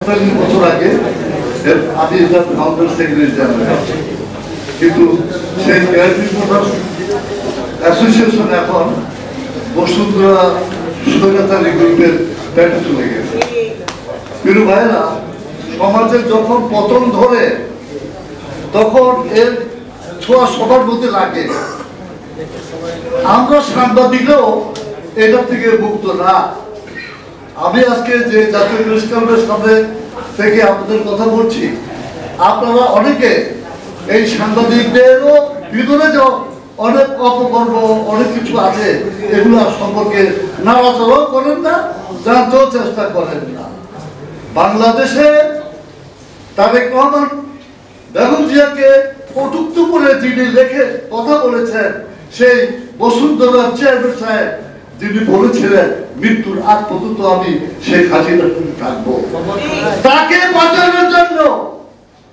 বছর আগে আমি ফাউন্ডার সেক্রেটারি জেনারেল, কিন্তু সেই রিপোর্টার্স অ্যাসোসিয়েশন এখন বসুন্ধরা স্বৈরাচারী গ্রুপের প্যাটে চলে গেছে। প্রিয় ভাইরা, সমাজের যখন পতন ধরে তখন এর ছোঁয়া সবার মধ্যে লাগে। আমরা সাংবাদিকরাও এটা থেকে মুক্ত না। আমি আজকে যে জাতীয় প্রেস ক্লাবের সামনে থেকে আপনাদের কথা বলছি, আপনারা অনেকে এই সাংবাদিকদেরও ভিতরে যাও অনেক অপকর্ম অনেক কিছু আছে, এগুলো সম্পর্কে নাড়াচাড়াও করেন না, জানতেও চেষ্টা করেন না। বাংলাদেশে তারেক রহমান বেগম জিয়াকে কটূক্ত করে যিনি লেখে কথা বলেছেন, সেই বসুন্ধরার চেয়ারম্যান সাহেব যিনি বলেছিলেন মৃত্যুর আগ পর্যন্ত আমি শেখ হাসিনার সঙ্গে থাকবো, তাকে বাঁচানোর জন্য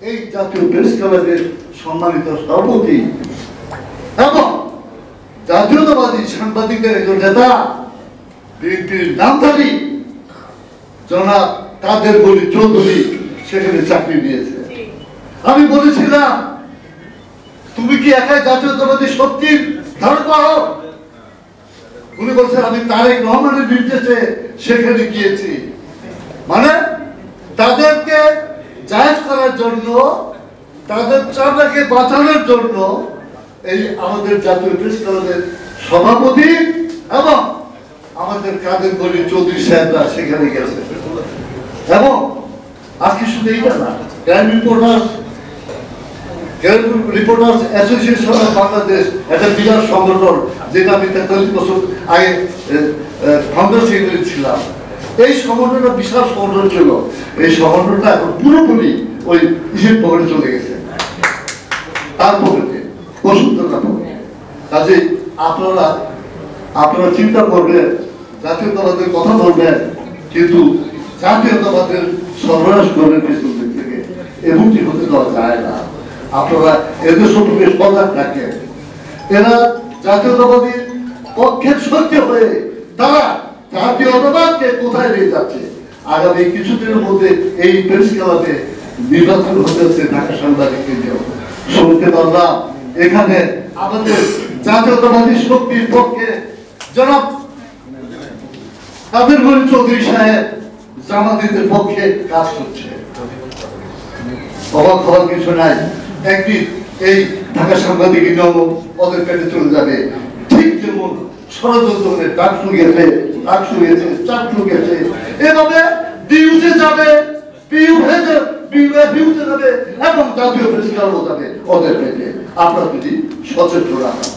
এই জাতীয় প্রেস ক্লাবের সম্মানিত সভাপতি এবং জাতীয়তাবাদী সাংবাদিকদের একজন নেতা বিএনপির নামধারী জনাব কাদের বলি চৌধুরী সেখানে চাকরি নিয়েছে। আমি বলেছিলাম, তুমি কি একাই জাতীয়তাবাদী শক্তির ধারণ করো? উনি বলছেন আমি তারেক রহমানের নির্দেশে সেখানে গিয়েছি। মানে তাদেরকে জায়েজ করার জন্য, তাদের চাঁদাকে বাঁচানোর জন্য এই আমাদের জাতীয় প্রেস ক্লাবের সভাপতি এবং আমাদের কাদের বলি চৌধুরী সাহেবরা সেখানে গেছে। এবং আজকে শুধু এইটা না, crime reporters association of Bangladesh একটা বিরাট সংগঠন, যেটা আমি 43 বছর আগে ফাউন্ডার সেক্রেটারি ছিলাম। এই সংগঠনটা বিশাল সংগঠন ছিল, এই সংগঠনটা এখন পুরোপুরি ওই ইসের পকেটে চলে গেছে, তার পকেটে, বসুন্ধরা পকেটে। কাজে আপনারা চিন্তা করবেন, জাতীয়তাবাদের কথা বলবেন, কিন্তু জাতীয়তাবাদের সর্বনাশ করবেন পিছন দিক থেকে, এমনটি হতে দেওয়া যায় না। আপনারা এদের সম্পর্কে সজাগ থাকেন। এরা জাতীয়তাবাদী পক্ষের সত্যি হয়ে তারা জাতীয়তাবাদকে কোথায় নিয়ে যাচ্ছে। আগামী কিছুদিনের মধ্যে এই প্রেস ক্লাবে নির্বাচন হতে হচ্ছে ঢাকা সাংবাদিক কেন্দ্র। শুনতে পারলাম এখানে আমাদের জাতীয়তাবাদী শক্তির পক্ষে জনাব কাদের বলি চৌধুরী সাহেব জামায়াতের পক্ষে কাজ করছে। অবাক হওয়ার কিছু নাই, একদিন এই ঢাকা সাংবাদিক নিয়ম ওদের পেটে চলে যাবে। ঠিক যেমন ষড়যন্ত্র করে ডাকসু গেছে, এভাবে বিউতে যাবে, যাবে এবং জাতীয় প্রেস ক্লাবও যাবে ওদের পেটে। আপনারা যদি সচেতন রাখেন।